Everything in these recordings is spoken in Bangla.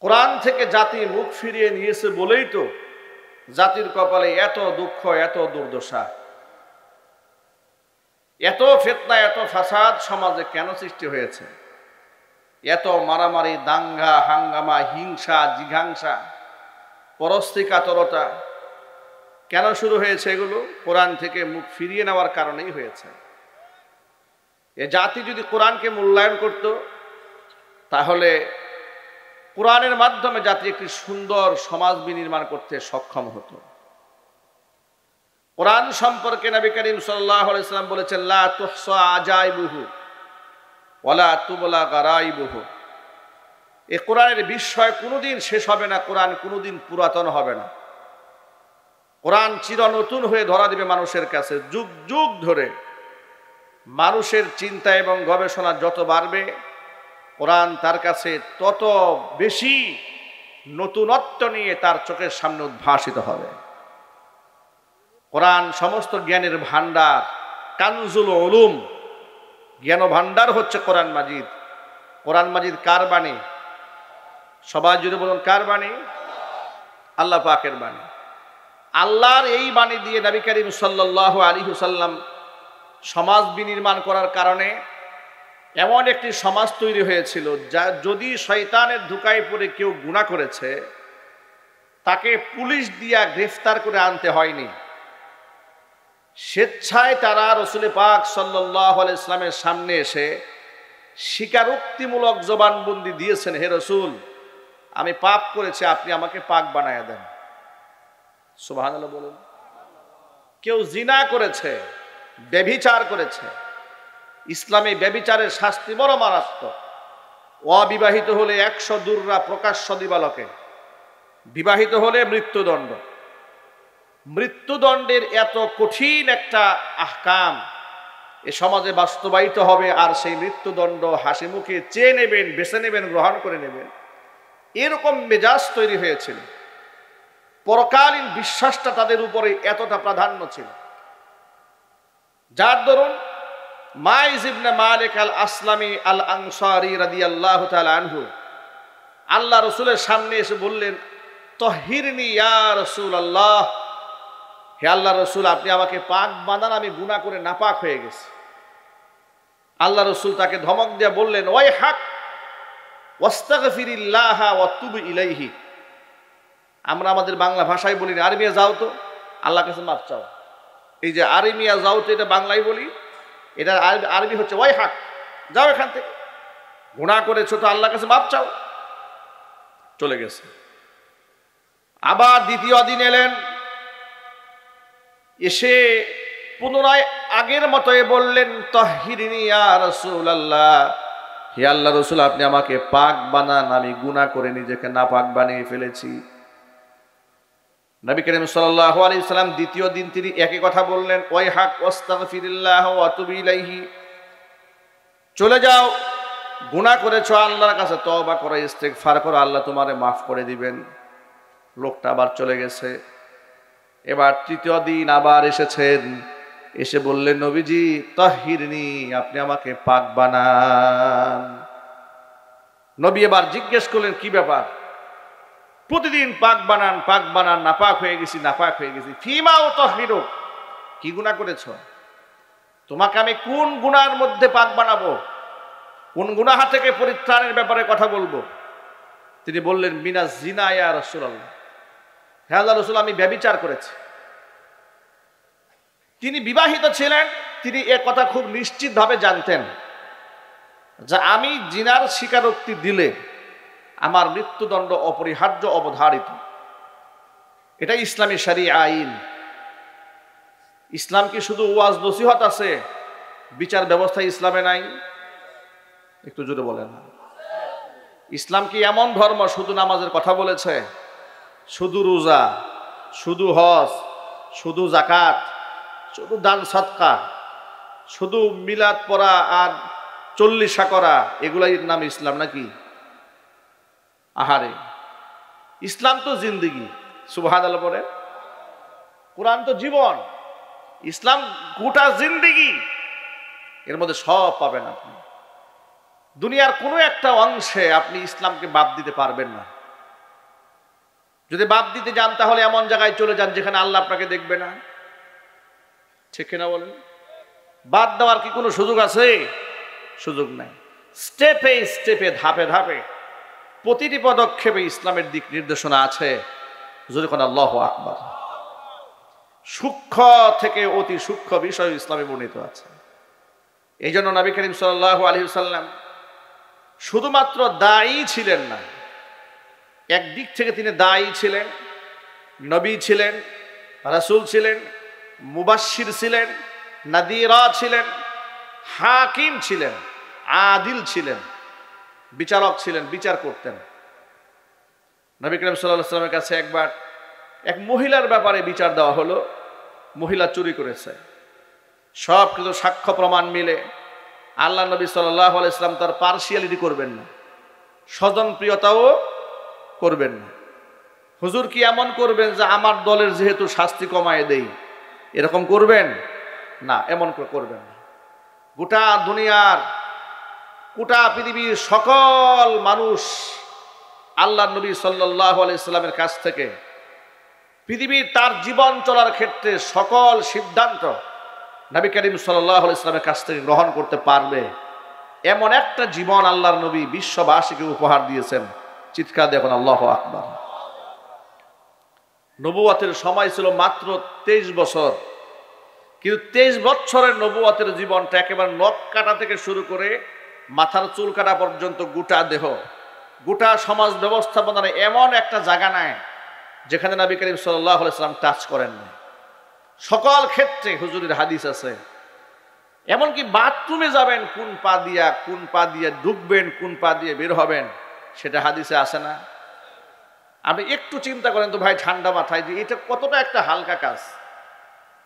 কোরআন থেকে জাতি মুখ ফিরিয়ে নিয়েছে বলেই তো জাতির কপালে এত দুঃখ, এত দুর্দশা, এত ফিতনা, এত ফাসাদ সমাজে কেন সৃষ্টি হয়েছে? এত মারামারি, দাঙ্গা হাঙ্গামা, হিংসা জিঘাংসা, পরস্ত্রীকাতরতা কেন শুরু হয়েছে? এগুলো কোরআন থেকে মুখ ফিরিয়ে নেওয়ার কারণেই হয়েছে। এ জাতি যদি কোরআনকে মূল্যায়ন করত, তাহলে কোরআনের মাধ্যমে জাতি একটি সুন্দর সমাজ বিনির্মাণ করতে সক্ষম হতো। কোরআন সম্পর্কে নবী করিম সাল্লাল্লাহু আলাইহি ওয়াসাল্লাম বলেছেন, লা তুহসা আজাইবুহু ওয়ালা তুবলা গারাইবুহু। এই কোরআনের বিস্ময় কোনোদিন শেষ হবে না, কোরআন কোনোদিন পুরাতন হবে না। কোরআন চির নতুন হয়ে ধরা দিবে মানুষের কাছে। যুগ যুগ ধরে মানুষের চিন্তা এবং গবেষণা যত বাড়বে, কোরআন তার কাছে তত বেশি নতুনত্ব নিয়ে তার চোখের সামনে উদ্ভাসিত হবে। কোরআন সমস্ত জ্ঞানের ভান্ডার, কানজুল উলুম, জ্ঞান ভান্ডার হচ্ছে কোরআন মাজিদ। কোরআন মাজিদ কার বাণী? সবাই যদি বলুন কার বাণী? আল্লাহ পাকের বাণী। আল্লাহর এই বাণী দিয়ে নবী করিম সাল্লাল্লাহু আলাইহি ওয়াসাল্লাম সমাজ বিনির্মাণ করার কারণে এমন একটি সমাজ তৈরি হয়েছিল, যা যদি শয়তানের ধোঁকায় পড়ে কেউ গুনাহ করেছে, তাকে পুলিশ দিয়া গ্রেফতার করে আনতে হয়নি। স্বেচ্ছায় তারা রসুল পাক সাল্লাল্লাহু আলাইহি ওয়াসাল্লামের সামনে এসে স্বীকারোক্তিমূলক জবানবন্দি দিয়েছেন, হে রসুল, আমি পাপ করেছি, আপনি আমাকে পাক বানায়া দেন। সুবহানাল্লাহ বলুন। কেউ জিনা করেছে, ব্যভিচার করেছে, ইসলামে ব্যভিচারের শাস্তি বড় মারাত্মক। অবিবাহিত হলে 100 দুররা প্রকাশ্য দিবালকে, বিবাহিত হলে মৃত্যুদণ্ড। মৃত্যুদণ্ডের এত কঠিন একটা আহকাম এ সমাজে বাস্তবায়িত হবে, আর সেই মৃত্যুদণ্ড হাসি মুখে চেয়ে নেবেন, বেছে নেবেন, গ্রহণ করে নেবেন, এরকম মেজাজ তৈরি হয়েছিল। পরকালীন বিশ্বাসটা তাদের উপরে এতটা প্রাধান্য ছিল, যার দরুন মাইজ ইবনে মালিক আল আসলামি আল আনসারী রাদিয়াল্লাহু তাআলা আনহু আল্লাহ রসুলের সামনে এসে বললেন, তাহিরনি ইয়া রাসূলুল্লাহ, হে আল্লাহ রসুল, আপনি আমাকে পাক বানান, আমি গুনাহ করে নাপাক হয়ে গেছি। আল্লাহ রসুল তাকে ধমক দিয়ে বললেন, ওয়াই হাক ওয়াস্তাগফিরিল্লাহ ওয়া তুব ইলাইহি। আমরা আমাদের বাংলা ভাষায় বলি, আরবিয়া যাও তো আল্লাহর কাছে মাফ চাও। এই যে আরবিয়া যাও তো, এটা বাংলায় বলি, এটা আরবি হচ্ছে ওয়াই হাক, যাও এখান থেকে, গুনাহ করেছো তো আল্লাহর কাছে মাফ চাও। চলে গেছে। আবার দ্বিতীয় দিন এলেন, এসে পুনরায় আগের মতোই বললেন, তাহিরনি ইয়া রাসূলুল্লাহ, হে আল্লাহ রসুল, আপনি আমাকে পাক বানান, আমি গুনাহ করে নিজেকে নাপাক বানিয়ে ফেলেছি। নবী করিম সাল্লাল্লাহু আলাইহি ওয়াসাল্লাম দ্বিতীয় দিন তিনি একই কথা বললেন, ওয়াই হাক ওয়াস্তাগফিরিল্লাহ ওয়া তুব ইলাইহি, চলে যাও, গুনাহ করেছো, আল্লাহর কাছে তওবা করো, ইস্তেগফার করো, আল্লাহ তোমারে মাফ করে দিবেন। লোকটা আবার চলে গেছে। এবার তৃতীয় দিন আবার এসেছেন, এসে বললেন, নবীজি তাহিরনি, আপনি আমাকে পাক বানান। নবী এবার জিজ্ঞেস করলেন, কি ব্যাপার? প্রতিদিন পাক বানান, পাক বানান, নাপাক হয়ে গেছি, নাপাক হয়ে গেছি। ফিমা ও তাহিরু, কি গুনাহ করেছ? তোমাকে আমি কোন গুনাহের মধ্যে পাক বানাবো, কোন গুনাহ থেকে পরিত্রাণের ব্যাপারে কথা বলবো? তিনি বললেন, মিনাজ জিনা ইয়া রাসূলুল্লাহ, হে আল্লাহর রাসূল, আমি ব্যভিচার করেছি। তিনি বিবাহিত ছিলেন, তিনি এ কথা খুব নিশ্চিতভাবে জানতেন যে আমি জিনার স্বীকারোক্তি দিলে আমার মৃত্যুদণ্ড অপরিহার্য, অবধারিত। এটা ইসলামী শরীয়ত আইন। ইসলাম কি শুধু ওয়াজ নসিহত আছে, বিচার ব্যবস্থা ইসলামে নাই? একটু জোরে বলেন। ইসলাম কি এমন ধর্ম শুধু নামাজের কথা বলেছে, শুধু রোজা, শুধু হজ, শুধু যাকাত, শুধু দান সদকা, শুধু মিলাদ পড়া আর 40 করা, এগুলাই নাম ইসলাম নাকি? আহারে, ইসলাম তো জিন্দেগি। সুবহানাল্লাহ পড়ে। কোরআন তো জীবন, ইসলাম গোটা জিন্দেগি, এর মধ্যে সব পাবেন আপনি। দুনিয়ার কোনো একটা অংশে আপনি ইসলামকে বাদ দিতে পারবেন না। যদি বাদ দিতে যান তাহলে এমন জায়গায় চলে যান যেখানে আল্লাহ আপনাকে দেখবে না। ঠিক কিনা বলেন? বাদ দেওয়ার কি কোনো সুযোগ আছে? সুযোগ নাই। স্টেপে স্টেপে, ধাপে ধাপে, প্রতিটি পদক্ষেপে ইসলামের দিক নির্দেশনা আছে। যদি কোন আল্লাহু আকবার। সূক্ষ্ম থেকে অতি সূক্ষ্ম বিষয় ইসলামে বর্ণিত আছে। এই জন্য নবী করিম সাল্লাল্লাহু আলাইহি ওয়াসাল্লাম শুধুমাত্র দায়ী ছিলেন না, একদিক থেকে তিনি দায়ী ছিলেন, নবী ছিলেন, রাসূল ছিলেন, মুবাশশির ছিলেন, নাদিরা ছিলেন, হাকিম ছিলেন, আদিল ছিলেন, বিচারক ছিলেন, বিচার করতেন। নবী করিম সাল্লাল্লাহু আলাইহি ওয়াসাল্লামের কাছে একবার এক মহিলার ব্যাপারে বিচার দেওয়া হলো। মহিলা চুরি করেছে, সব কিছু সাক্ষ্য প্রমাণ মিলে আল্লাহ নবী সাল্লাল্লাহু আলাইহি ওয়াসাল্লাম তার পার্সিয়ালিটি করবেন না, স্বজনপ্রিয়তাও করবেন না। হুজুর কি এমন করবেন যে আমার দলের যেহেতু শাস্তি কমায় দেই, এরকম করবেন না, এমন করবেন না। গোটা দুনিয়ার, গোটা পৃথিবীর সকল মানুষ আল্লাহ নবী সাল্লাল্লাহু আলাইহি ওয়াসাল্লামের কাছ থেকে পৃথিবীর তার জীবন চলার ক্ষেত্রে সকল সিদ্ধান্ত নবী করিম সাল্লাল্লাহু আলাইহি ওয়াসাল্লামের কাছ থেকে গ্রহণ করতে পারবে এমন একটা জীবন আল্লাহর নবী বিশ্ববাসীকে উপহার দিয়েছেন। চিৎকার দেখুন আল্লাহু আকবার। নবুয়তের সময় ছিল মাত্র 23 বছর, কিন্তু 23 বছরের নবুয়তের জীবনটা একেবারে নখ কাটা থেকে শুরু করে মাথার চুল কাটা পর্যন্ত গোটা দেহ, গোটা সমাজ ব্যবস্থাপনার এমন একটা জায়গা নাই যেখানে নবী করিম সাল্লাল্লাহু আলাইহি ওয়াসাল্লাম টাচ করেন না। সকল ক্ষেত্রে হুজুরের হাদিস আছে। এমনকি বাথরুমে যাবেন কোন পা দিয়ে ঢুকবেন, কোন পা দিয়ে বের হবেন, সেটা হাদিসে আছে না? আপনি একটু চিন্তা করেন তো ভাই ঠান্ডা মাথায়, যে এটা কতটা একটা হালকা কাজ।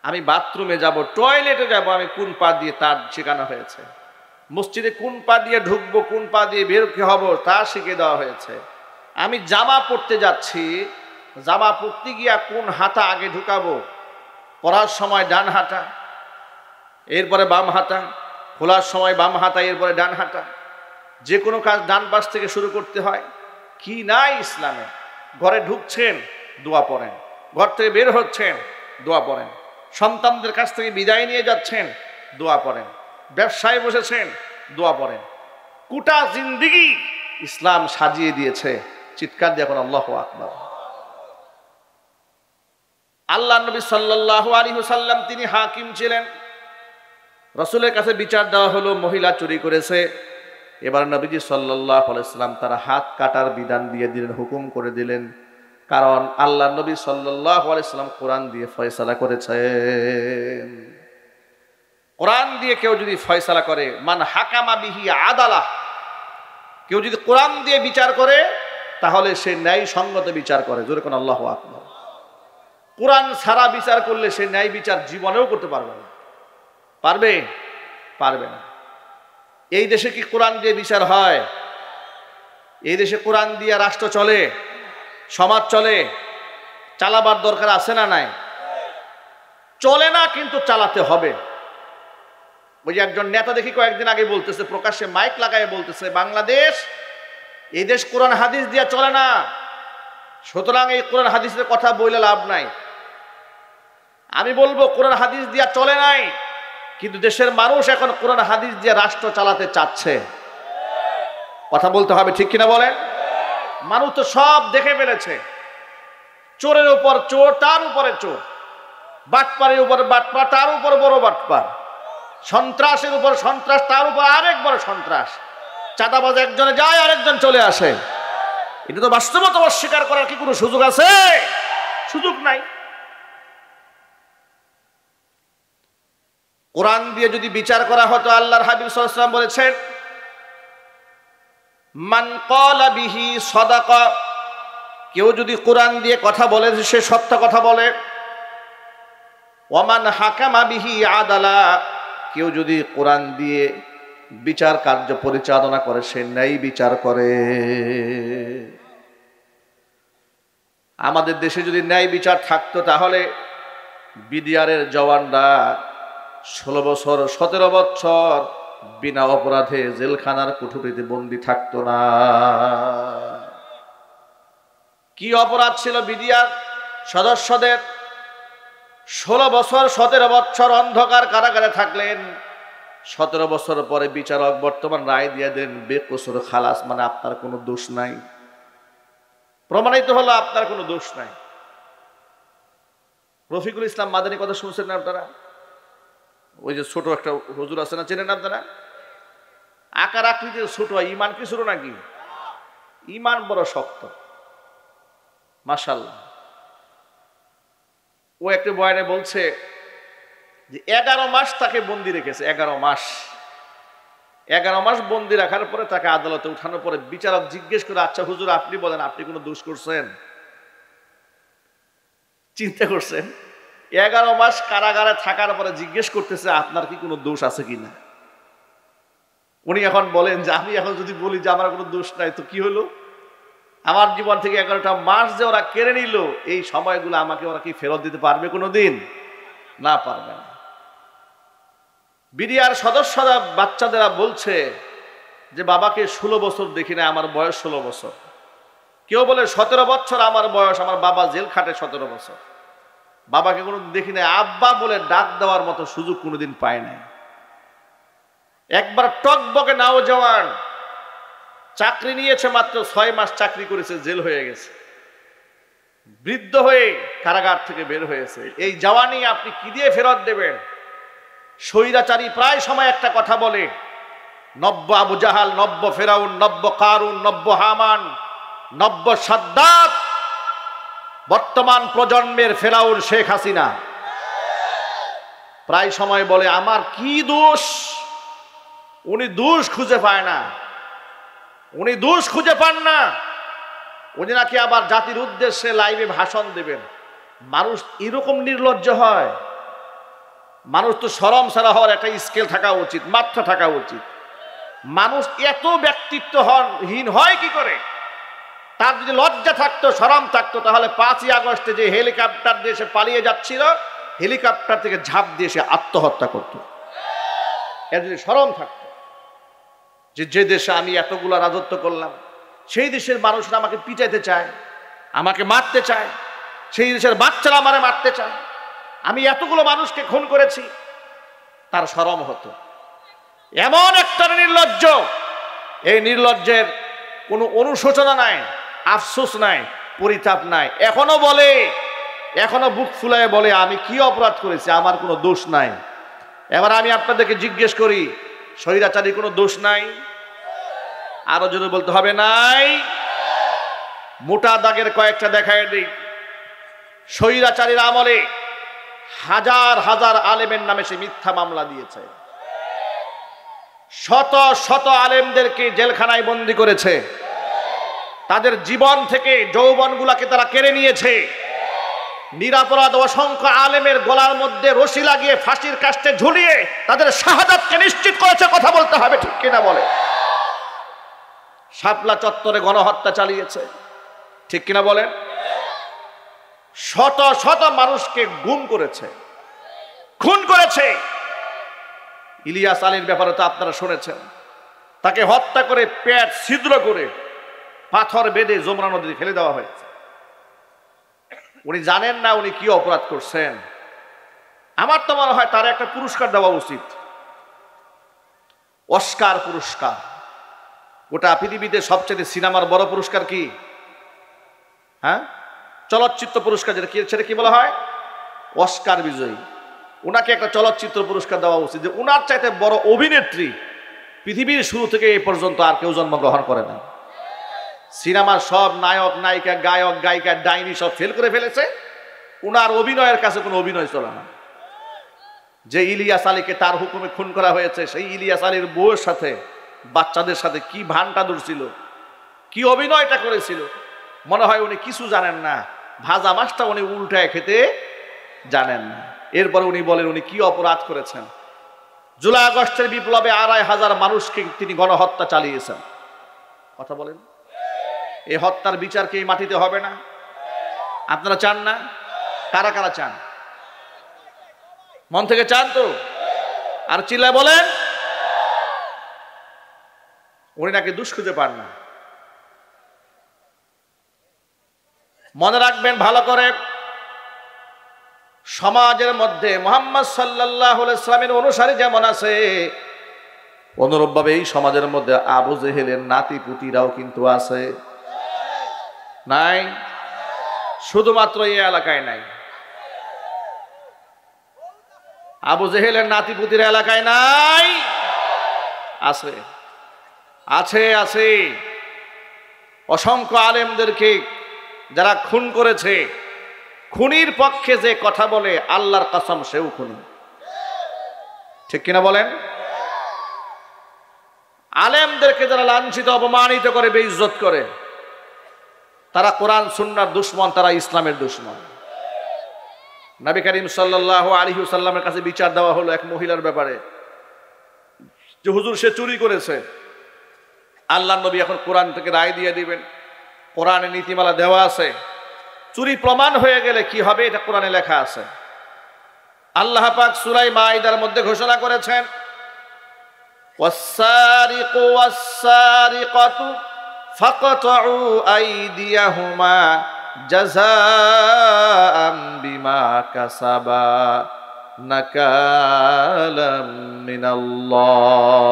আমি বাথরুমে যাব, টয়লেটে যাব, আমি কোন পা দিয়ে তার শেখানো হয়েছে। মসজিদে কোন পা দিয়ে ঢুকবো, কোন পা দিয়ে বের হব, তা শিখে দেওয়া হয়েছে। আমি জামা পরতে যাচ্ছি, জামা পরতে গিয়া কোন হাতা আগে ঢুকাবো, পরার সময় ডান হাতা, এরপরে বাম হাতা, খোলার সময় বাম হাতা, এরপরে ডান হাতা। যে কোনো কাজ ডান পাশ থেকে শুরু করতে হয়। কি নাই ইসলামে? ঘরে ঢুকছেন, দোয়া পড়েন। ঘর থেকে বের হচ্ছেন, দোয়া পড়েন। সন্তানদের কাছ থেকে বিদায় নিয়ে যাচ্ছেন, দোয়া পড়েন। ব্যবসায় বসেছেন, দোয়া পড়েন। গোটা জিন্দেগি ইসলাম সাজিয়ে দিয়েছে। চিৎকার দিয়ে এখন আল্লাহু আকবার। আল্লাহ নবী সাল্লাল্লাহু আলাইহি ওয়াসাল্লাম তিনি হাকিম ছিলেন। রাসূলের কাছে বিচার দেওয়া হলো, মহিলা চুরি করেছে। এবার নবীজি সাল্লাল্লাহু আলাইহি ওয়াসাল্লাম তার হাত কাটার বিধান দিয়ে দিলেন, হুকুম করে দিলেন। কারণ আল্লাহ নবী সাল্লাল্লাহু আলাইহি ওয়াসাল্লাম কোরআন দিয়ে ফয়সালা করেছেন। কোরআন দিয়ে কেউ যদি ফয়সালা করে, মান হাকামা বিহি আদালা, কেউ যদি কোরআন দিয়ে বিচার করে তাহলে সে ন্যায় সঙ্গত বিচার করে। জোরে কোন আল্লাহু আকবার। কোরআন ছাড়া বিচার করলে সে ন্যায় বিচার জীবনেও করতে পারবে না। পারবে? পারবে না। এই দেশে কি কোরআন দিয়ে বিচার হয়? এই দেশে কোরআন দিয়ে রাষ্ট্র চলে, সমাজ চলে? চালাবার দরকার আছে না নাই? চলে না, কিন্তু চালাতে হবে। ওই যে একজন নেতা দেখি কয়েকদিন আগে বলতেছে, প্রকাশ্যে মাইক লাগায় বলতেছে, বাংলাদেশ, এই দেশ কোরআন হাদিস দিয়া চলে না, সুতরাং এই কোরআন হাদিসের কথা বইলে লাভ নাই। আমি বলবো কোরআন হাদিস দিয়া চলে নাই, কিন্তু দেশের মানুষ এখন কোরআন হাদিস দিয়ে রাষ্ট্র চালাতে চাচ্ছে। কথা বলতে হবে, ঠিক কিনা বলেন? মানুষ তো সব দেখে ফেলেছে। চোরের উপর চোর, তার উপরে চোর, বাটপারের উপর বাটপার, তার উপর বড় বাটপার, সন্ত্রাসের উপর সন্ত্রাস, তার উপর আরেক বড় সন্ত্রাস। চাঁদাবাজ একজনে যায়, আরেকজন চলে আসে। এটা তো বাস্তবতা অস্বীকার করার কি কোনো সুযোগ আছে? সুযোগ নাই। কোরআন দিয়ে যদি বিচার করা হতো, আল্লাহর হাবিব সাল্লাল্লাহু আলাইহি ওয়াসাল্লাম বলেছেন, মান ক্বালা বিহি সাদাকা, কেউ যদি কোরআন দিয়ে কথা বলে সে সত্য কথা বলে। ওয়ামান হাকামা বিহি আদালা, কেউ যদি কোরআন দিয়ে বিচার কার্য পরিচালনা করে সে ন্যায় বিচার করে। আমাদের দেশে যদি ন্যায় বিচার থাকতো তাহলে বিডিআরের জওয়ানরা 16 বছর 17 বছর বিনা অপরাধে জেলখানার কুঠুরিতে বন্দী থাকতো না। কি অপরাধ ছিল বিডিআর সদস্যদের? 16 বছর 17 বছর অন্ধকার কারাগারে থাকলেন। 17 বছর পরে বিচারক বর্তমান রায় দিয়ে দেন বেকসুর খালাস, মানে আপনার কোনো দোষ নাই। প্রমাণিত হলো আপনার কোনো দোষ নাই। রফিকুল ইসলাম মাদানী কথা শুনছেন না আপনারা? ওই যে ছোট একটা হুজুর আছে না, চেনেন আপনারা? আকার আকৃতির ছোট, ইমান কি ছোট নাকি? ইমান বড় শক্ত, মাশাআল্লাহ। ও একটা বয়ানে বলছে যে 11 মাস তাকে বন্দি রেখেছে। 11 মাস বন্দি রাখার পরে তাকে আদালতে উঠানোর পরে বিচারক জিজ্ঞেস করে, আচ্ছা হুজুর আপনি বলেন, আপনি কোনো দোষ করছেন? চিন্তা করছেন, 11 মাস কারাগারে থাকার পরে জিজ্ঞেস করতেছে আপনার কি কোনো দোষ আছে কিনা। উনি এখন বলেন যে আমি এখন যদি বলি যে আমার কোনো দোষ নাই তো কি হলো? আমার জীবন থেকে 11টা মাস যে ওরা কেড়ে নিল, এই সময়গুলো আমাকে ওরা কি ফেরত দিতে পারবে কোনোদিন? না, পারবে না। বিডিআর সদস্যরা বাচ্চাদেরা বলছে যে বাবাকে 16 বছর দেখি না, আমার বয়স 16 বছর। কেউ বলে 17 বছর আমার বয়স, আমার বাবা জেল খাটে 17 বছর। বাবাকে কোনোদিন দেখি না, আব্বা বলে ডাক দেওয়ার মতো সুযোগ কোনোদিন পায় নাই। একবার টকবকে নওজওয়ান, চাকরি নিয়েছে, মাত্র 6 মাস চাকরি করেছে, জেল হয়ে গেছে, বৃদ্ধ হয়ে কারাগার থেকে বের হয়েছে। এই জওয়ানি আপনি কি দিয়ে ফেরত দেবেন? স্বৈরাচারী প্রায় সময় একটা কথা বলে, নব্য আবু জাহাল, নব্য ফেরাউন, নব্য কারুন, নব্য হামান, নব্য সাদ্দাত, বর্তমান প্রজন্মের ফেরাউন শেখ হাসিনা। প্রায় সময় বলে আমার কি দোষ? উনি দোষ খুঁজে পায় না, উনি দোষ খুঁজে পান না। উনি নাকি আবার জাতির উদ্দেশ্যে লাইভে ভাষণ দেবেন। মানুষ এরকম নির্লজ্জ হয়? মানুষ তো শরম ছাড়া হওয়ার একটা স্কেল থাকা উচিত, মাত্রা থাকা উচিত। মানুষ এত ব্যক্তিত্বহীন হয় কি করে? তার যদি লজ্জা থাকতো, শরম থাকতো, তাহলে 5ই আগস্টে যে হেলিকপ্টার দিয়ে সে পালিয়ে যাচ্ছিল, হেলিকপ্টার থেকে ঝাঁপ দিয়ে সে আত্মহত্যা করত। এর যদি শরম থাকতো যে যে দেশে আমি এতগুলো রাজত্ব করলাম, সেই দেশের মানুষরা আমাকে পিটাইতে চায়, আমাকে মারতে চায়, সেই দেশের বাচ্চারা আমারে মারতে চায়, আমি এতগুলো মানুষকে খুন করেছি, তার শরম হতো। এমন একটা নির্লজ্জ, এই নির্লজ্জের কোনো অনুশোচনা নাই, আফসোস নাই, পরিতাপ নাই। এখনো বলে, এখনো বুক ফুলায় বলে আমি কি অপরাধ করেছি, আমার কোনো দোষ নাই। এবার আমি আপনাদেরকে জিজ্ঞেস করি, স্বৈরাচারী কোনো দোষ নাই? আরো যদি বলতে হবে নাই। মোটা দাগের কয়েকটা দেখায় দিই। স্বৈরাচারীর আমলে হাজার হাজার আলেমের নামে সে মিথ্যা মামলা দিয়েছে, শত শত আলেমদেরকে জেলখানায় বন্দী করেছে, তাদের জীবন থেকে যৌবনগুলাকে তারা কেড়ে নিয়েছে, নিরাপরাধ অসংখ্য আলেমের গলার মধ্যে রশি লাগিয়ে ফাঁসির কাস্টে ঝুলিয়ে তাদের শাহাদাতকে নিশ্চিত করেছে। কথা বলতে হবে, ঠিক কিনা বলে? শাপলা চত্বরে গণহত্যা চালিয়েছে, ঠিক কিনা বলেন? শত শত মানুষকে গুম করেছে, খুন করেছে। ইলিয়াস আলীর ব্যাপারে তো আপনারা শুনেছেন, তাকে হত্যা করে পেট ছিদ্র করে পাথর বেঁধে যমুনা নদীতে ফেলে দেওয়া হয়েছে। উনি জানেন না উনি কি অপরাধ করছেন। আমার তো মনে হয় তার একটা পুরস্কার দেওয়া উচিত, অস্কার পুরস্কার। গোটা পৃথিবীতে সবচেয়ে সিনেমার বড় পুরস্কার কি? হ্যাঁ, চলচ্চিত্র পুরস্কার, যেটা কি বলা হয়, অস্কার বিজয়ী। উনাকে একটা চলচ্চিত্র পুরস্কার দেওয়া উচিত, যে উনার চাইতে বড় অভিনেত্রী পৃথিবীর শুরু থেকে এই পর্যন্ত আর কেউ জন্মগ্রহণ করে না। সিনেমার সব নায়ক নায়িকা, গায়ক গায়িকা, ডাইনি সব ফেল করে ফেলেছে, উনার অভিনয়ের কাছে কোনো অভিনয় চলে না। যে ইলিয়াস আলীকে তার হুকুমে খুন করা হয়েছে, সেই ইলিয়াস আলীর বউয়ের সাথে, বাচ্চাদের সাথে কি ভানটা ধরছিল, কি অভিনয়টা করেছিল। মনে হয় উনি কিছু জানেন না, ভাজা মাছটা উনি উল্টায় খেতে জানেন না। এরপরে উনি বলেন উনি কি অপরাধ করেছেন। জুলাই আগস্টের বিপ্লবে 2,500 মানুষকে তিনি গণহত্যা চালিয়েছেন। কথা বলেন, এই হত্যার বিচার কি এই মাটিতে হবে না? আপনারা চান না? কারা কারা চান? মন থেকে চান তো? আর চিল্লায় বলেন। উনি নাকি দোষ খুঁজে পান না। মনে রাখবেন ভালো করে, সমাজের মধ্যে মুহাম্মদ সাল্লাল্লাহু আলাইহি ওয়াসাল্লামের অনুসারী যেমন আছে, অনুরূপভাবে এই সমাজের মধ্যে আবু জেহেলের নাতি পুতিরাও কিন্তু আছে। নাই? শুধুমাত্র এই এলাকায় নাই, আবু জেহেলের নাতি পুতির এলাকায় নাই, আছে আছে আছে। অসংখ্য আলেমদেরকে যারা খুন করেছে, খুনির পক্ষে যে কথা বলে আল্লাহর কসম সেও খুনি। ঠিক কিনা বলেন? আলেমদেরকে যারা লাঞ্ছিত অপমানিত করে বেইজ্জত করে, তারা কোরআন সুন্নাহর দুশমন, তারা ইসলামের দুশমন। নবী করিম সাল্লাল্লাহু আলাইহি ওয়াসাল্লামের কাছে বিচার দেওয়া হলো এক মহিলার ব্যাপারে, যে হুজুর সে চুরি করেছে। আল্লাহ নবী এখন কোরআন থেকে রায় দিয়ে দিবেন, কোরআনে নীতিমালা দেওয়া আছে, চুরি প্রমাণ হয়ে গেলে কি হবে এটা কোরআনে লেখা আছে। আল্লাহ পাক সূরা মাইদার মধ্যে ঘোষণা করেছেন, ওয়াস-সারিকু ওয়াস-সারিকাতু ফাকতাউ আইদিয়াহুমা জাযাআম বিমা কাসাবা নাকালাম মিনাল্লাহ।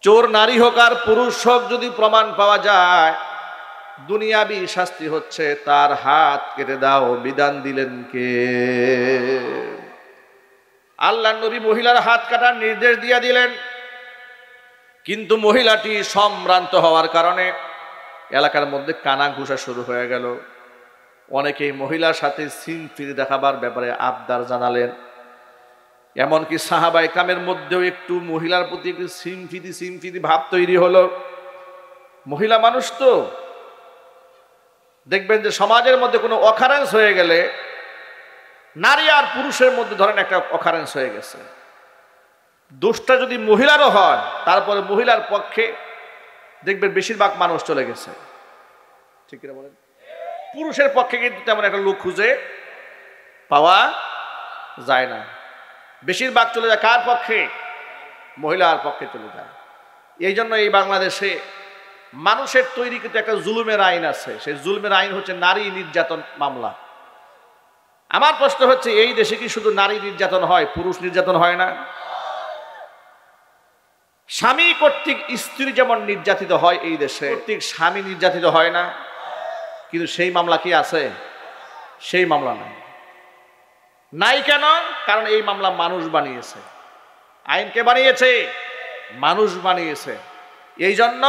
চোর নারী হোক আর পুরুষ হোক, যদি প্রমাণ পাওয়া যায় দুনিয়াবি শাস্তি হচ্ছে তার হাত কেটে দাও। বিধান দিলেন কে? আল্লাহ নবী মহিলার হাত কাটার নির্দেশ দিয়ে দিলেন, কিন্তু মহিলাটি সম্ভ্রান্ত হওয়ার কারণে এলাকার মধ্যে কানা ঘুষা শুরু হয়ে গেল। অনেকেই মহিলার সাথে সিনফিরি দেখাবার ব্যাপারে আবদার জানালেন। এমনকি সাহাবায়ে কেরামের মধ্যেও একটু মহিলার প্রতি একটু সিনফিরি ভাব তৈরি হলো। মহিলা মানুষ তো, দেখবেন যে সমাজের মধ্যে কোনো অকারেন্স হয়ে গেলে নারী আর পুরুষের মধ্যে ধরেন একটা অকারেন্স হয়ে গেছে, দোষটা যদি মহিলারও হয়, তারপরে মহিলার পক্ষে দেখবেন বেশিরভাগ মানুষ চলে গেছে। ঠিক কিনা বলেন? পুরুষের পক্ষে কিন্তু তেমন একটা লোক খুঁজে পাওয়া যায় না। বেশিরভাগ চলে যায় কার পক্ষে? মহিলার পক্ষে চলে যায়। এই জন্য এই বাংলাদেশে মানুষের তৈরি কিন্তু একটা জুলুমের আইন আছে। সেই জুলুমের আইন হচ্ছে নারী নির্যাতন মামলা। আমার প্রশ্ন হচ্ছে, এই দেশে কি শুধু নারী নির্যাতন হয়, পুরুষ নির্যাতন হয় না? স্বামী কর্তৃক স্ত্রী যেমন নির্যাতিত হয়, এই দেশে কর্তৃক স্বামী নির্যাতিত হয় না? কিন্তু সেই মামলা কি আছে? সেই মামলা নাই। নাই কেন? কারণ এই মামলা মানুষ বানিয়েছে। আইনকে বানিয়েছে? মানুষ বানিয়েছে। এই জন্য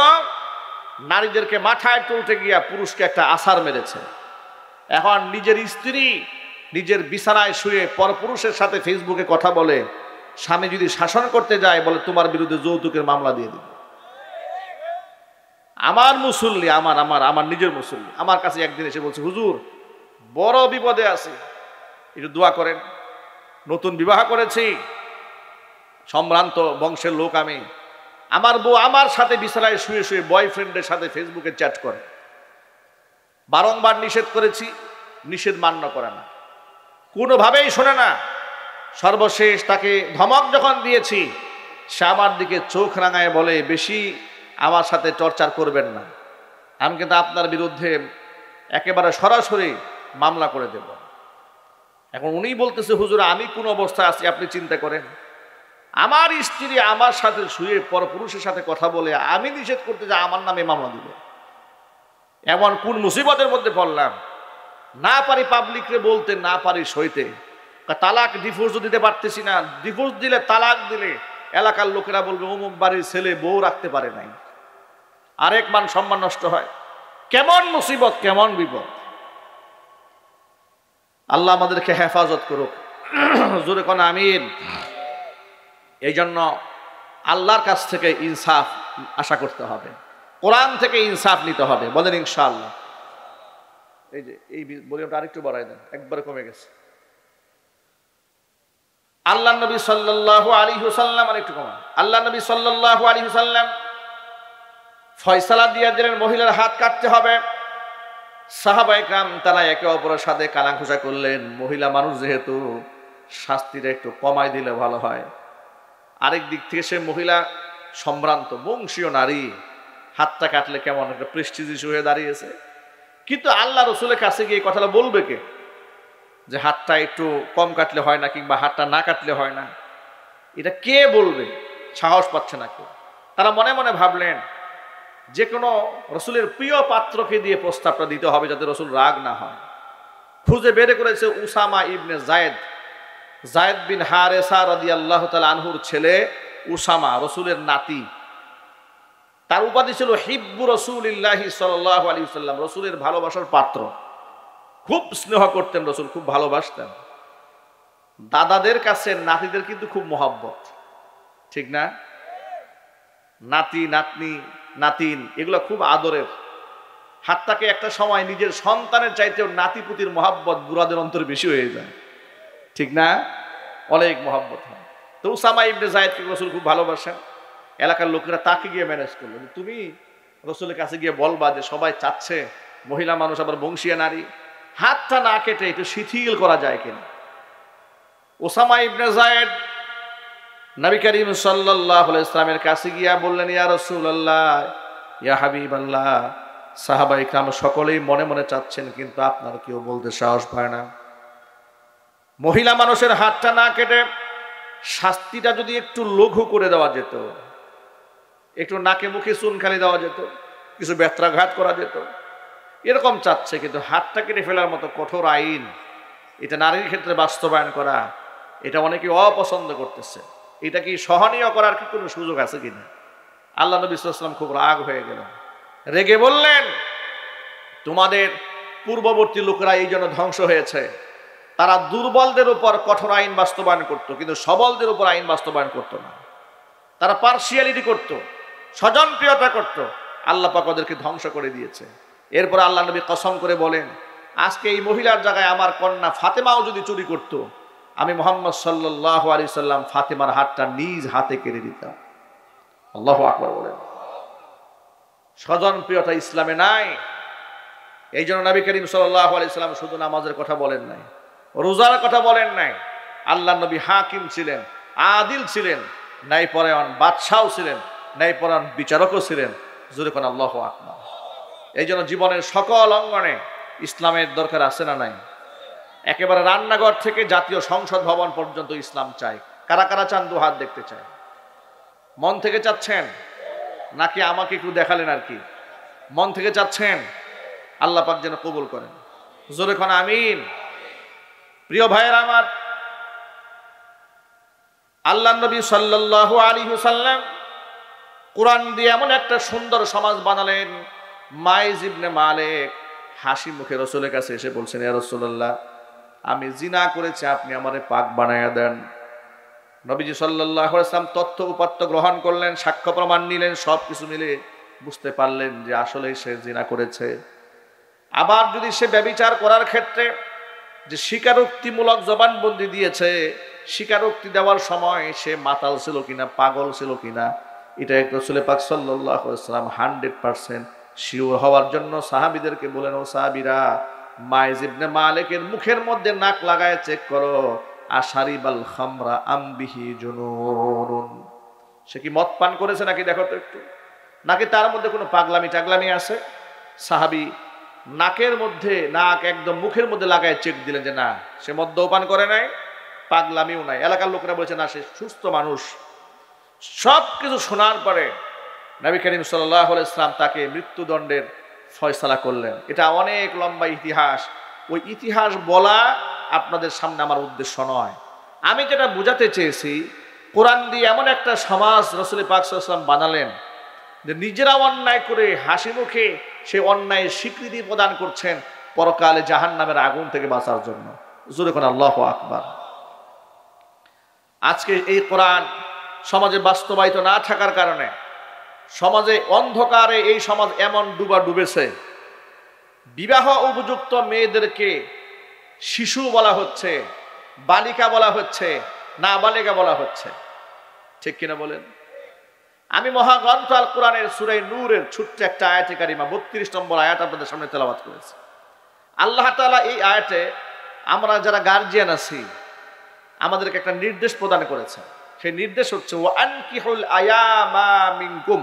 নারীদেরকে মাথায় তুলতে গিয়া পুরুষকে একটা আছাড় মেরেছে। এখন নিজের স্ত্রী নিজের বিছানায় শুয়ে পরপুরুষের সাথে ফেসবুকে কথা বলে, স্বামী যদি শাসন করতে যায় বলে তোমার বিরুদ্ধে যৌতুকের মামলা দিয়ে দিবে। আমার মুসল্লি, আমার নিজের মুসল্লি আমার কাছে একদিন এসে বলছে, হুজুর বড় বিপদে আছি, একটু দোয়া করেন। নতুন বিবাহ করেছি, সম্ভ্রান্ত বংশের লোক আমি, আমার বউ আমার সাথে বিছানায় শুয়ে শুয়ে বয়ফ্রেন্ডের সাথে ফেসবুকে চ্যাট করে। বারংবার নিষেধ করেছি, নিষেধ মান্য করে না, কোনোভাবেই শোনে না। সর্বশেষ তাকে ধমক যখন দিয়েছি, সে আমার দিকে চোখ রাঙায় বলে, বেশি আমার সাথে টর্চার করবেন না, আমি কিন্তু আপনার বিরুদ্ধে একেবারে সরাসরি মামলা করে দেব। এখন উনি বলতেছে, হুজুর আমি কোন অবস্থায় আছি আপনি চিন্তা করেন। আমার স্ত্রী আমার সাথে শুয়ে পরপুরুষের সাথে কথা বলে আমি নিষেধ করতে যাই, আমার নামে মামলা দিবে। এমন কোন মুসিবতের মধ্যে পড়লাম। না পারি পাবলিকরে বলতে, না পারি সইতে। তালাক ডিভোর্সও দিতে পারতেছি না। ডিভোর্স দিলে, তালাক দিলে এলাকার লোকেরা বলবে অমুক বাড়ির ছেলে বউ রাখতে পারে নাই, আরেক মান সম্মান নষ্ট হয়। কেমন মুসিবত, কেমন বিপদ। আল্লাহ আমাদেরকে হেফাজত করুক, জোরে কোন আমিন। এই জন্য আল্লাহর কাছ থেকে ইনসাফ আশা করতে হবে, কোরআন থেকে ইনসাফ নিতে হবে। বলেন ইনশাআল্লাহ। এই যে এই ভলিউমটা আরেকটু বাড়াই দেন, একবারে কমে গেছে। আল্লাহ নবী সাল্লাল্লাহু আলাইহি ওয়াসাল্লাম, আরেকটু কমান। আল্লাহ নবী সাল্লাল্লাহু আলাইহি ওয়াসাল্লাম ফয়সালা দিয়ে দিলেন মহিলার হাত কাটতে হবে। সাহাবায়ে কেরাম তারা একে অপরের সাথে কানাঘুষা করলেন। মহিলা মানুষ যেহেতু, শাস্তিটা একটু কমাই দিলে ভালো হয়। আরেক দিক থেকে সে মহিলা সম্ভ্রান্ত বংশীয় নারী, হাতটা কাটলে কেমন একটা প্রেস্টিজ ইস্যু হয়ে দাঁড়িয়েছে। কিন্তু আল্লাহ রসুলের কাছে গিয়ে এই কথাটা বলবে কে যে হাতটা একটু কম কাটলে হয় না, কিংবা হাতটা না কাটলে হয় না? এটা কে বলবে? সাহস পাচ্ছে না কেউ। তারা মনে মনে ভাবলেন যে কোনো রসুলের প্রিয় পাত্রকে দিয়ে প্রস্তাবটা দিতে হবে যাতে রসুল রাগ না হয়। খুঁজে বের করেছে উসামা ইবনে জায়েদ বিন হারেসা রাদিয়াল্লাহু তাআলা আনহুর ছেলে উসামা, রসুলের নাতি। তার উপাধি ছিল হিব্বু রাসূলিল্লাহি সাল্লাল্লাহু আলাইহি ওয়াসাল্লাম, রসুলের ভালোবাসার পাত্র। খুব স্নেহ করতেন রসুল, খুব ভালোবাসতেন। দাদাদের কাছে নাতিদের কিন্তু খুব মহব্বত, ঠিক না? নাতি নাতনি নাতিন এগুলো খুব আদরের। হাতটাকে একটা সময় নিজের সন্তানের চাইতেও নাতিপুতির মহব্বত বুড়াদের অন্তরে বেশি হয়ে যায়, ঠিক না? অনেক মহব্বত হয়। তো উসামা ইবনে জায়েদকে রসুল খুব ভালোবাসেন। এলাকার লোকেরা তাকে গিয়ে ম্যানেজ করলো, তুমি রসুলের কাছে গিয়ে বলবা যে সবাই চাচ্ছে মহিলা মানুষ, আবার বংশীয় নারী, হাতটা না কেটে একটু শিথিল করা যায় কিনা। ওসামা ইবনে জায়েদ নবী করিম সাল্লাল্লাহু আলাইহি ওয়াসাল্লামের কাছে গিয়া বললেন, ইয়া রাসূলুল্লাহ, ইয়া হাবিবাল্লাহ, সাহাবায়ে কিরাম সকলেই মনে মনে চাচ্ছেন, কিন্তু আপনার কেউ বলতে সাহস পায় না। মহিলা মানুষের হাতটা না কেটে শাস্তিটা যদি একটু লঘু করে দেওয়া যেত, একটু নাকে মুখে চুনখালি দেওয়া যেত, কিছু ব্যত্রাঘাত করা যেত, এরকম চাচ্ছে। কিন্তু হাতটা কেটে ফেলার মতো কঠোর আইন এটা নারীর ক্ষেত্রে বাস্তবায়ন করা, এটা অনেকে অপছন্দ করতেছে। এটা কি সহনীয় করার কি কোনো সুযোগ আছে কিনা? আল্লাহ নবী সাল্লাল্লাহু আলাইহি ওয়াসাল্লাম খুব রাগ হয়ে গেলেন, রেগে বললেন, তোমাদের পূর্ববর্তী লোকেরা এই জন্য ধ্বংস হয়েছে, তারা দুর্বলদের উপর কঠোর আইন বাস্তবায়ন করত, কিন্তু সবলদের উপর আইন বাস্তবায়ন করত না। তারা পার্সিয়ালিটি করত, স্বজনপ্রিয়তা করত। আল্লাহ পাক ওদেরকে ধ্বংস করে দিয়েছে। এরপর আল্লাহ নবী কসম করে বলেন, আজকে এই মহিলার জায়গায় আমার কন্যা ফাতেমাও যদি চুরি করত, আমি মুহাম্মদ সাল্লাল্লাহু আলাইহি সাল্লাম ফাতেমার হাতটা নিজ হাতে কেড়ে দিতাম। আল্লাহু আকবার বলেন। স্বজনপ্রিয়তা ইসলামে নাই। এই জন্য নবী করিম সাল্লাল্লাহু আলাইহি সাল্লাম শুধু নামাজের কথা বলেন নাই, রোজার কথা বলেন নাই। আল্লাহ নবী হাকিম ছিলেন, আদিল ছিলেন, ন্যায়পরায়ণ বাদশাও ছিলেন, ন্যায়পরায়ণ বিচারকও ছিলেন। জোরে কোন আল্লাহু আকবার। এই জন্য জীবনের সকল অঙ্গনে ইসলামের দরকার আছে না নাই? একেবারে রান্নাঘর থেকে জাতীয় সংসদ ভবন পর্যন্ত ইসলাম চাই। কারা কারা চান? দু হাত দেখতে চাই। মন থেকে চাচ্ছেন নাকি আমাকে একটু দেখালেন আর কি? মন থেকে চাচ্ছেন? আল্লাহ পাক যেন কবুল করেন। জোরে কোন আমিন। প্রিয় ভাইয়েরা আমার, আল্লাহ নবী সাল্লাল্লাহু আলাইহি ওয়াসাল্লাম কোরআন দিয়ে এমন একটা সুন্দর সমাজ বানালেন। মাইজ ইবনে মালিক হাসি মুখে রাসূলের কাছে এসে বলছেন, ইয়া রাসূলুল্লাহ, আমি জিনা করেছি, আপনি আমারে পাক বানায়া দেন। নবীজি সাল্লাল্লাহু আলাইহি ওয়াসাল্লাম তথ্য উপাত্ত গ্রহণ করলেন, সাক্ষ্য প্রমাণ নিলেন, সবকিছু মিলে বুঝতে পারলেন যে আসলে সে জিনা করেছে। আবার যদি সে ব্যভিচার করার ক্ষেত্রে যে স্বীকারোক্তিমূলক জবানবন্দি দিয়েছে, স্বীকারোক্তি দেওয়ার সময় সে মাতাল ছিল কিনা, পাগল ছিল কিনা, এটা রাসূল পাক সাল্লাল্লাহু আলাইহি ওয়াসাল্লাম 100% শিওর হওয়ার জন্য সাহাবীদেরকে বলেন, ও সাহাবীরা, মাইজ ইবনে মালিকের মুখের মধ্যে নাক লাগায় চেক করো, আশারিবাল খামরা আম বিহি জুনুন, সে কি মদ পান করেছে নাকি দেখো তো একটু, নাকি তার মধ্যে কোনো পাগলামি টাগলামি আছে। সাহাবী নাকের মধ্যে, নাক একদম মুখের মধ্যে লাগায় চেক দিলেন যে না, সে মদ্যপান করে নাই, পাগলামিও নাই। এলাকার লোকেরা বলছে না, সে সুস্থ মানুষ। সব কিছু শোনার পরে নবী করিম সাল্লাল্লাহু আলাইহি ওয়াসাল্লাম তাকে মৃত্যুদণ্ডের ফয়সালা করলেন। এটা অনেক লম্বা ইতিহাস, ওই ইতিহাস বলা আপনাদের সামনে আমার উদ্দেশ্য নয়। আমি যেটা বোঝাতে চেয়েছি, কোরআন দিয়ে এমন একটা সমাজ রাসূল পাক সাল্লাল্লাহু আলাইহি ওয়াসাল্লাম বানালেন যে নিজেরা অন্যায় করে হাসি মুখে সে অন্যায়ের স্বীকৃতি প্রদান করছেন পরকালে জাহান্নামের আগুন থেকে বাঁচার জন্য। জোরে কোন আল্লাহু আকবার। আজকে এই কোরআন সমাজে বাস্তবায়িত না থাকার কারণে সমাজে অন্ধকারে এই সমাজ এমন ডুবেছে, বিবাহ উপযুক্ত মেয়েদেরকে শিশু বলা হচ্ছে, বালিকা বলা হচ্ছে, নাবালিকা বলা হচ্ছে, ঠিক কিনা বলেন? আমি মহাগ্রন্থ আল কোরআনের সূরা নূরের ছোট্ট একটা আয়াতে কারিমা 32 নম্বর আয়াত আপনাদের সামনে তেলাওয়াত করেছি। আল্লাহ তাআলা এই আয়াতে আমরা যারা গার্জিয়ান আছি আমাদেরকে একটা নির্দেশ প্রদান করেছে। সেই নির্দেশ হচ্ছে, ওয়া আনকিহুল আয়ামা মিনকুম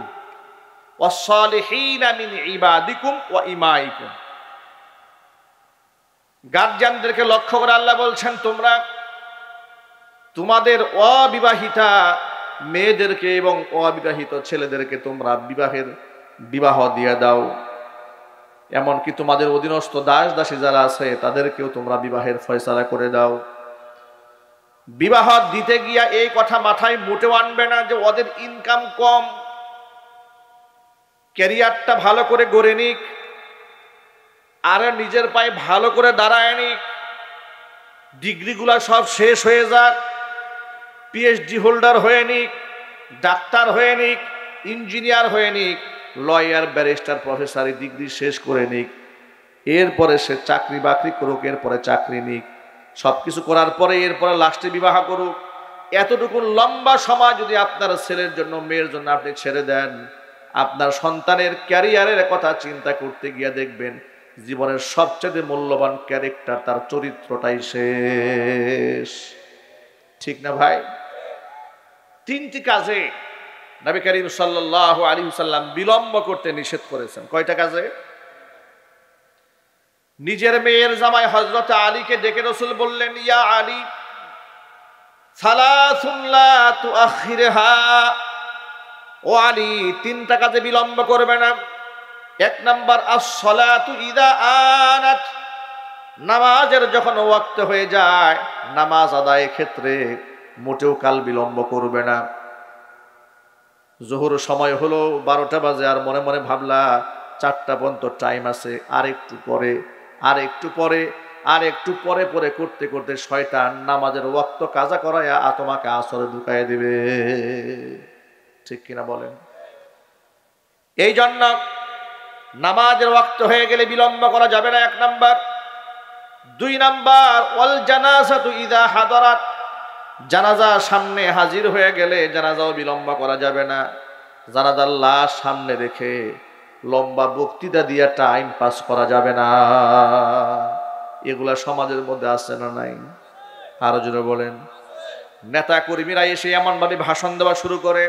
ওয়াস সালিহিনা মিন ইবাদিকুম ওয়া ইমাইকুম। গার্জিয়ানদেরকে লক্ষ্য করে আল্লাহ বলছেন, তোমরা তোমাদের অবিবাহিতা মেয়েদেরকে এবং অবিবাহিত ছেলেদেরকে তোমরা বিবাহ দিয়ে দাও। এমনকি তোমাদের অধীনস্থ দাস দাসী যারা আছে তাদেরকেও তোমরা বিবাহের ফয়সালা করে দাও। বিবাহ দিতে গিয়া এই কথা মাথায় মোটেও আনবে না যে ওদের ইনকাম কম, ক্যারিয়ারটা ভালো করে গড়ে নিক, আর নিজের পায়ে ভালো করে দাঁড়ায় নিক, ডিগ্রিগুলা সব শেষ হয়ে যাক, পিএইচডি হোল্ডার হয়ে নিক, ডাক্তার হয়ে নিক, ইঞ্জিনিয়ার হয়ে নিক, লয়ার ব্যারিস্টার প্রফেসর ডিগ্রি শেষ করে নিক, এরপরে সে চাকরি বাকরি করুক, এরপরে চাকরি নিক, সবকিছু করার পরে এরপরে লাস্টে বিবাহ করুক। এতটুকু লম্বা সময় যদি আপনার ছেলের জন্য মেয়ের জন্য আপনি ছেড়ে দেন, আপনার সন্তানের ক্যারিয়ারের কথা চিন্তা করতে গিয়ে দেখবেন জীবনের সবচেয়ে মূল্যবান ক্যারেক্টার, তার চরিত্রটাই শেষ। ঠিক না ভাই? তিনটি কাজে নবী করিম সাল্লাল্লাহু আলাইহি ওয়াসাল্লাম বিলম্ব করতে নিষেধ করেছেন। কয়টা কাজে? নিজের মেয়ের জামাই হযরত আলীকে ডেকে রাসূল বললেন, ইয়া আলী, সালাসুন লা তুআখিরহা, ও আলী, তিনটা কাজে বিলম্ব করবে না। এক নাম্বার, আস-সালাতু ইযা আনাত, নামাজের যখন ওয়াক্ত হয়ে যায় নামাজ আদায়ের ক্ষেত্রে মোটেও কাল বিলম্ব করবে না। জোহর সময় হলো 12টা বাজে, আর মনে মনে ভাবলা 4টা পর্যন্ত টাইম আছে, আর একটু পরে, আর একটু পরে, আর একটু পরে পরে করতে করতে শয়তান নামাজের ওয়াক্ত কাজা করায়া তোমাকে আসরে ঢুকায় দিবে। ঠিক কিনা বলেন? এই জন্য নামাজের ওয়াক্ত হয়ে গেলে বিলম্ব করা যাবে না, এক নাম্বার। 2 নাম্বার, ওয়াল জানাজাতু ইযা হাদারাত, জানাজা সামনে হাজির হয়ে গেলে জানাজাও বিলম্ব করা যাবে না। জানাজার লাশ সামনে রেখে লম্বা বক্তৃতা দিয়ে টাইম পাস করা যাবে না। এগুলা সমাজের মধ্যে আছে না নাই? আরো জোরে বলেন। নেতা কর্মীরা এসে এমন ভাবে ভাষণ দেওয়া শুরু করে,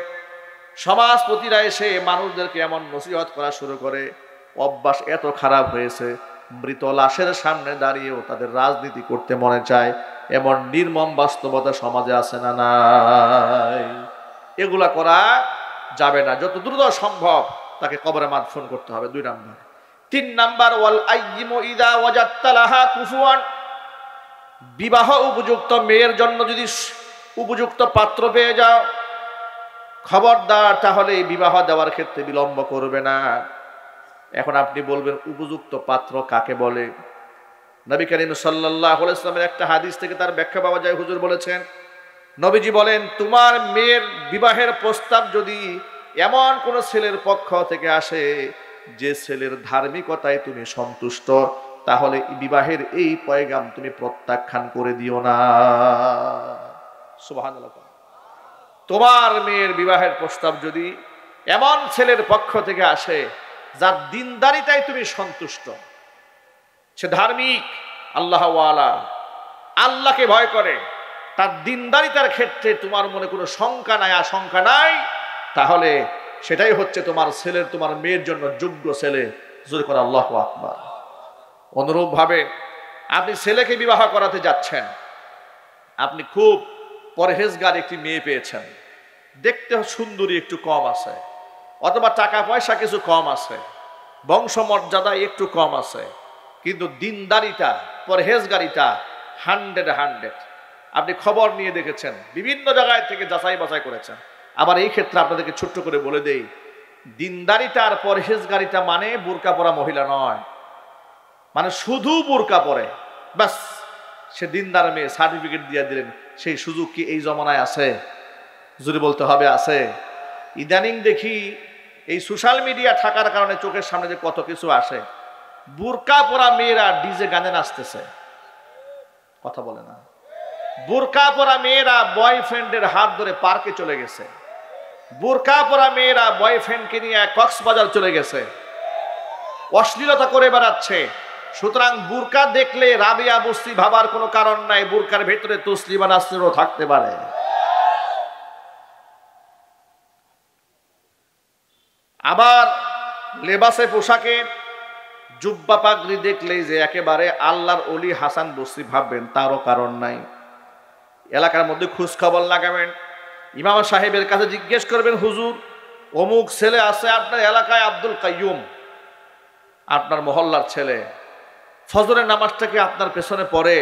সমাজপতিরা এসে মানুষদেরকে এমন নসিহত করা শুরু করে, অভ্যাস এত খারাপ হয়েছে মৃত লাশের সামনে দাঁড়িয়েও তাদের রাজনীতি করতে মনে চায়। এমন নির্মম বাস্তবতা সমাজে আছে না নাই? এগুলা করা যাবে না। যত দ্রুত সম্ভব তাকে কবরে মাদফন করতে হবে, 2 নাম্বার। 3 নাম্বার, ওয়াল আইয়িমু ইযা ওয়াজাদতা লাহা কুফুয়ান, বিবাহ উপযুক্ত মেয়ের জন্য যদি উপযুক্ত পাত্র পেয়ে যাও, খবরদার তাহলে বিবাহ দেওয়ার ক্ষেত্রে বিলম্ব করবে না। এখন আপনি বলবেন উপযুক্ত পাত্র কাকে বলে? নবী করিম সাল্লাল্লাহু আলাইহি ওয়াসাল্লামের একটা হাদিস থেকে তার ব্যাখ্যা পাওয়া যায়। হুজুর বলেছেন, নবীজি বলেন, তোমার মেয়ের বিবাহের প্রস্তাব যদি এমন কোন ছেলের পক্ষ থেকে আসে যে ছেলের ধার্মিকতায় তুমি সন্তুষ্ট, তাহলে বিবাহের এই পয়গাম তুমি প্রত্যাখ্যান করে দিও না। সুবহানাল্লাহ। তোমার মেয়ের বিবাহের প্রস্তাব যদি এমন ছেলের পক্ষ থেকে আসে যার দিনদারিতায় তুমি সন্তুষ্ট, সে ধার্মিক, আল্লাহওয়ালা, আল্লাহকে ভয় করে, তার দিনদারিতার ক্ষেত্রে তোমার মনে কোনো শঙ্কা নাই, আশঙ্কা নাই, তাহলে সেটাই হচ্ছে তোমার ছেলের, তোমার মেয়ের জন্য যোগ্য ছেলে। জোরে করে আল্লাহু আকবার। অনুরূপ ভাবে আপনি ছেলেকে বিবাহ করাতে যাচ্ছেন, আপনি খুব পরহেজগার একটি মেয়ে পেয়েছেন, দেখতে সুন্দরী একটু কম আছে, অথবা টাকা পয়সা কিছু কম আছে, বংশমর্যাদা একটু কম আছে, কিন্তু দিনদারিতা, পরহেজগারিতা 100। আপনি খবর নিয়ে দেখেছেন, বিভিন্ন জায়গায় থেকে যাচাই বাছাই করেছেন। আবার এই ক্ষেত্রে আপনাদেরকে ছোট্ট করে বলে দেই, দিনদারিতা আর পরহেজগারিতা মানে বোরকা পরা মহিলা নয়। মানে শুধু বোরকা পরে বাস সে দিনদার মেয়ে, সার্টিফিকেট দিয়ে দিলেন, সেই সুযোগ কি এই জমানায় আছে? জোরে বলতে হবে আছে। ইদানিং দেখি এই সোশ্যাল মিডিয়া থাকার কারণে চোখের সামনে যে কত কিছু আসে। বোরকা পরা মেয়েরা ডিজে গানে নাচতেছে, কথা বলে না। বোরকা পরা মেয়েরা বয়ফ্রেন্ডের হাত ধরে পার্কে চলে গেছে। বোরকা পরা মেয়েরা বয়ফ্রেন্ডকে নিয়ে কক্সবাজার চলে গেছে, অশ্লীলতা করে বেড়াচ্ছে। সুতরাং বোরকা দেখলে রাবিয়া বস্তি ভাবার কোনো কারণ নাই, বোরকার ভেতরে তসলিমা নাসরিনও থাকতে পারে। আবার লেবাসে, পোশাকে জুব্বা পাগড়ি দেখলেই যে একেবারে আল্লাহর ওলি হাসান বসরি ভাববেন, তারও কারণ নাই। এলাকার মধ্যে খোঁজ খবর লাগাবেন, ইমাম সাহেবের কাছে জিজ্ঞেস করবেন, হুজুর অমুক ছেলে আছে আপনার এলাকায়, আব্দুল কাইয়ুম, আপনার মহল্লার ছেলে, ফজরের নামাজটা কি আপনার পেছনে পড়ে?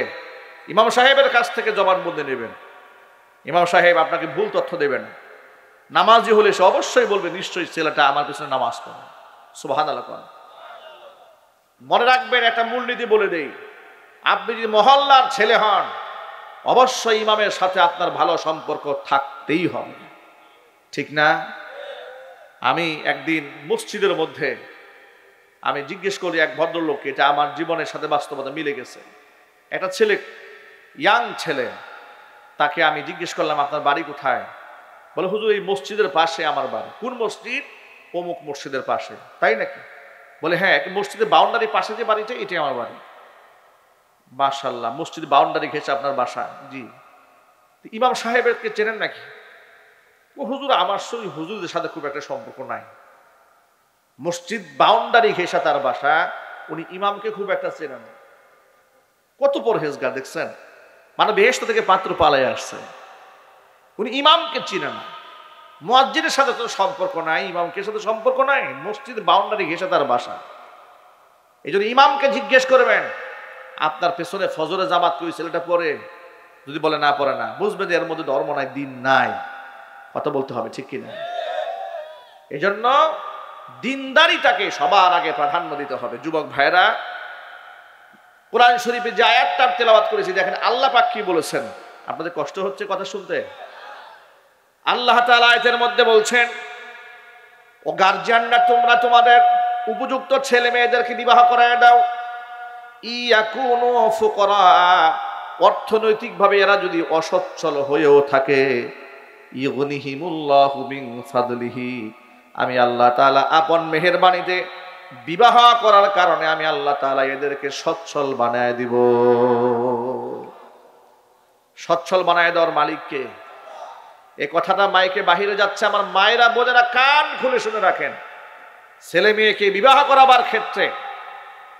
ইমাম সাহেবের কাছ থেকে জবানবন্দি নেবেন। ইমাম সাহেব আপনাকে ভুল তথ্য দেবেন, নামাজি হলে সে অবশ্যই বলবে নিশ্চয়ই ছেলেটা আমার পেছনে নামাজ পড়ে। সুবহানাল্লাহ। মনে রাখবেন, একটা মূলনীতি বলে দেই, আপনি যদি মহল্লার ছেলে হন অবশ্যই ইমামের সাথে আপনার ভালো সম্পর্ক থাকতেই হবে, ঠিক না? আমি একদিন মসজিদের মধ্যে আমি জিজ্ঞেস করি এক ভদ্রলোককে, এটা আমার জীবনের সাথে বাস্তবতা মিলে গেছে। একটা ছেলে, ইয়াং ছেলে, তাকে আমি জিজ্ঞেস করলাম আপনার বাড়ি কোথায়? বলে হুজুর এই মসজিদের পাশে আমার বাড়ি। কোন মসজিদ? অমুক মসজিদের পাশে। তাই নাকি? বলে হ্যাঁ, মসজিদের বাউন্ডারির পাশে যে বাড়িটা এটাই আমার বাড়ি। মাশাআল্লাহ, মসজিদ বাউন্ডারি ঘেঁষে আপনার বাসা? জি। ইমাম সাহেবকে চেনেন নাকি? ও হুজুর আমার সঙ্গে হুজুরদের সাথে খুব একটা সম্পর্ক নাই। মসজিদ বাউন্ডারি ঘেঁষা তার বাসা, উনি ইমামকে খুব একটা চেনেন। কত পরহেজগার দেখছেন, মানে বেহেশত থেকে পাত্র পালায় আসছে, উনি ইমামকে চিনে না। মুয়াজ্জিনের সাথে তো সম্পর্ক নাই, ইমামকে সাথে সম্পর্ক নাই, মসজিদ বাউন্ডারি ঘেঁষে তার বাসা। এই জন্য ইমামকে জিজ্ঞেস করবেন আপনার পেছনে ফজরে জামাত কই ছেলেটা পড়ে? যদি বলে না পড়ে না, বুঝবেন যে এর মধ্যে ধর্ম নাই, দিন নাই। কথা বলতে হবে, ঠিক কিনা? এই জন্য দিনদারিটাকে সবার আগে প্রাধান্য দিতে হবে। যুবক ভাইরা, কোরআন শরীফে যে আয়াতটা তেলাওয়াত করেছি দেখেন আল্লাহ পাক কি বলেছেন। আপনাদের কষ্ট হচ্ছে কথা শুনতে? আল্লাহ তাআলা আয়াতের মধ্যে বলছেন, ও গার্জিয়ানরা তোমরা তোমাদের উপযুক্ত ছেলে মেয়েদেরকে বিবাহ করায় দাও, ইয়াকুনু ফুকারা, অর্থনৈতিকভাবে এরা যদি অসচ্ছল হয়েও থাকে, ইগনিহিমুল্লাহু মিন ফাদলিহি, আমি আল্লাহ তাআলা আপন মেহেরবানিতে বিবাহ করার কারণে আমি আল্লাহ তাআলা এদেরকে সচ্ছল বানায় দিব। সচ্ছল বানায় দেওয়ার মালিককে। এই কথাটা মাইকে বাহিরে যাচ্ছে, আমার মায়েরা বোনেরা কান খুলে শুনে রাখেন। ছেলে মেয়েকে বিবাহ করাবার ক্ষেত্রে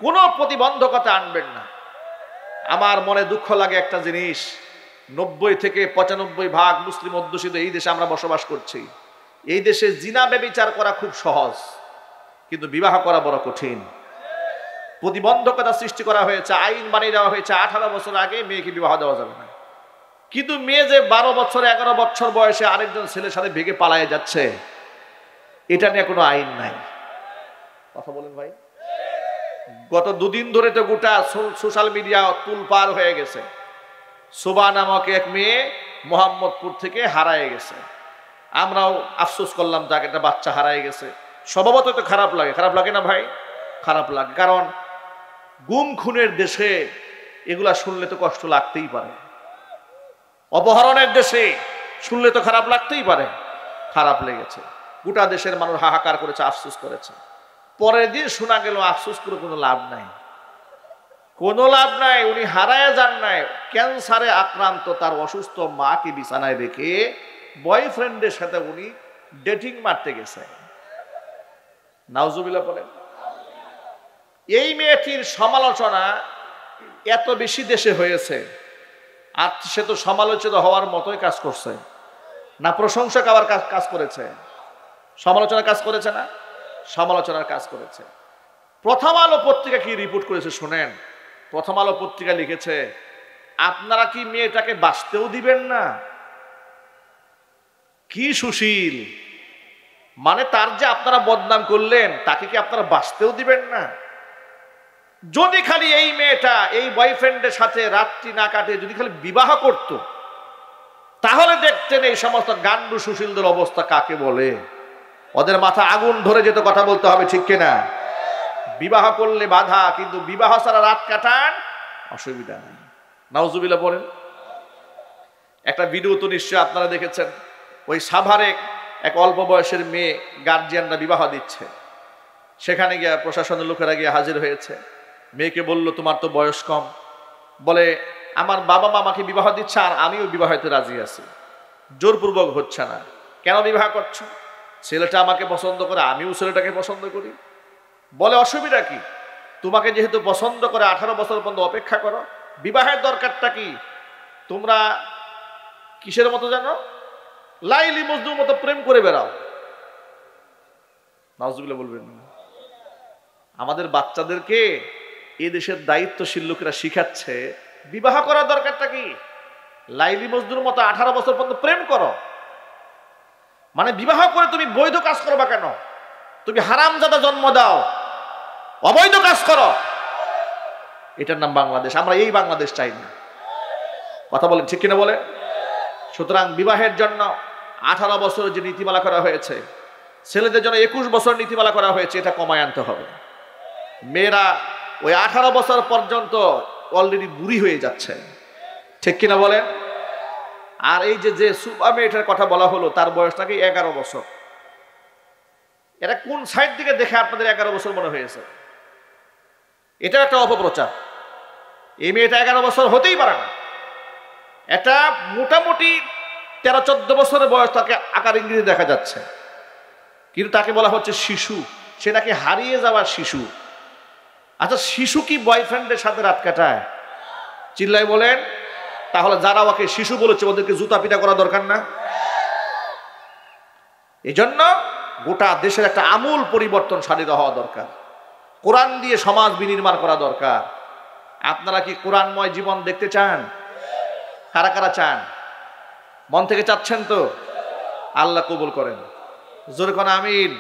কোনো প্রতিবন্ধকতা আনবেন না। আমার মনে দুঃখ লাগে একটা জিনিস, 90 থেকে 95% মুসলিম অধ্যুষিত এই দেশে আমরা বসবাস করছি। এই দেশে জিনা ব্যভিচার করা খুব সহজ, কিন্তু বিবাহ করা বড় কঠিন। প্রতিবন্ধকতা সৃষ্টি করা হয়েছে, আইন বানিয়ে দেওয়া হয়েছে 18 বছর আগে মেয়েকে বিবাহ দেওয়া যাবে না। কিন্তু মেয়ে যে 12 বছর 11 বছর বয়সে আরেকজন ছেলের সাথে ভেগে পালায়ে যাচ্ছে, এটা নিয়ে কোনো আইন নাই। কথা বলেন ভাই। গত দুদিন ধরে তো গোটা সোশ্যাল মিডিয়া তুলপার হয়ে গেছে। শোভা নামক এক মেয়ে মোহাম্মদপুর থেকে হারায় গেছে। আমরাও আফসোস করলাম, তাকে একটা বাচ্চা হারায় গেছে। স্বভাবত তো খারাপ লাগে, খারাপ লাগে না ভাই? খারাপ লাগে, কারণ গুম খুনের দেশে এগুলা শুনলে তো কষ্ট লাগতেই পারে। অপহরণের দেশে শুনলে তো খারাপ লাগতেই পারে। খারাপ লেগেছে, গোটা দেশের মানুষ হাহাকার করেছে, আফসোস করেছে। পরের দিন শোনা গেল আফসোস করে কোনো লাভ নাই, কোনো লাভ নাই। উনি হারায় যান নাই, ক্যান্সারে আক্রান্ত তার অসুস্থ মাকে বিছানায় রেখে বয়ফ্রেন্ডের সাথে উনি ডেটিং মারতে গেছে। নাউজুবিল্লাহ বলেন। এই মেয়েটির সমালোচনা এত বেশি দেশে হয়েছে, আর সে তো সমালোচিত হওয়ার মতোই কাজ করছে না, প্রশংসা পাওয়ার কাজ করেছে? সমালোচনার কাজ করেছে না? সমালোচনার কাজ করেছে। প্রথম আলো পত্রিকা কি রিপোর্ট করেছে শুনেন। প্রথম আলো পত্রিকা লিখেছে, আপনারা কি মেয়েটাকে বাঁচতেও দিবেন না? কি সুশীল, মানে তার যে আপনারা বদনাম করলেন, তাকে কি আপনারা বাঁচতেও দিবেন না? যদি খালি এই মেয়েটা এই বয়ফ্রেন্ডের সাথে রাত্রি না কাটে, যদি খালি বিবাহ করত, তাহলে দেখতেন এই সমস্ত গান্ডু সুশীলদের অবস্থা কাকে বলে। ওদের মাথা আগুন ধরে যেত, কথা বলতে হবে, ঠিক কিনা? বিবাহ করলে বাধা, কিন্তু বিবাহ ছাড়া রাত কাটান অসুবিধা নেই। নাউজুবিল্লাহ বলেন। একটা ভিডিও তো নিশ্চয় আপনারা দেখেছেন, ওই সাভারে এক অল্প বয়সের মেয়ে গার্জিয়ানরা বিবাহ দিচ্ছে, সেখানে গিয়ে প্রশাসনের লোকেরা গিয়ে হাজির হয়েছে। মেয়েকে বলল, তোমার তো বয়স কম। বলে, আমার বাবা মা আমাকে বিবাহ দিচ্ছে আর আমিও বিবাহিত রাজি আছি, জোরপূর্বক হচ্ছে না। কেন বিবাহ করছো? ছেলেটা আমাকে পছন্দ করে, আমিও ছেলেটাকে পছন্দ করি। বলে, অসুবিধা কি? তোমাকে যেহেতু পছন্দ করে 18 বছর পর্যন্ত অপেক্ষা করো। বিবাহের দরকারটা কি? তোমরা কিসের মতো জানো? লাইলি মজনুর মতো প্রেম করে বেড়াও। নাউজুবিল্লাহ বলবেন না। আমাদের বাচ্চাদেরকে এই দেশের দায়িত্বশীল লোকেরা শিখাচ্ছে বিবাহ করার দরকারটা কি? লাইলি মজনুর মতো 18 বছর পর্যন্ত প্রেম করো। মানে বিবাহ করে তুমি বৈধ কাজ করবা কেন? তুমি হারামজাদা জন্ম দাও, অবৈধ কাজ করো। এটার নাম বাংলাদেশ। আমরা এই বাংলাদেশ চাই না। কথা বলেন ঠিক কিনা বলে? সুতরাং বিবাহের জন্য 18 বছর যে নীতিমালা করা হয়েছে, ছেলেদের জন্য 21 বছর নীতিমালা করা হয়েছে, এটা কমায় আনতে হবে। মেয়েরা ওই 18 বছর পর্যন্ত অলরেডি বুড়ি হয়ে যাচ্ছে, ঠিক কিনা বলেন? আর এই যে সুবা মেয়েটার কথা বলা হলো, তার বয়স নাকি 11 বছর। এটা কোন সাইড থেকে দেখে আপনাদের 11 বছর মনে হয়েছে? এটা একটা অপপ্রচার। এই মেয়েটা 11 বছর হতেই পারে না। এটা মোটামুটি 13-14 বছরের বয়স তাকে আকার ইংরেজি দেখা যাচ্ছে, কিন্তু তাকে বলা হচ্ছে শিশু। সে নাকি হারিয়ে যাওয়ার শিশু। আচ্ছা, শিশু কি বয়ফ্রেন্ডের সাথে রাত কাটায়? চিল্লাই বলেন। তাহলে যারা ওকে শিশু বলেছে ওদেরকে জুতা পিটা করা দরকার না? এই জন্য গোটা দেশের একটা আমূল পরিবর্তন সাধিত হওয়া দরকার। কোরআন দিয়ে সমাজ বিনির্মাণ করা দরকার। আপনারা কি কোরআনময় জীবন দেখতে চান? কারা কারা চান? মন থেকে চাচ্ছেন তো? আল্লাহ কবুল করেন। জোরে কোন আমিন।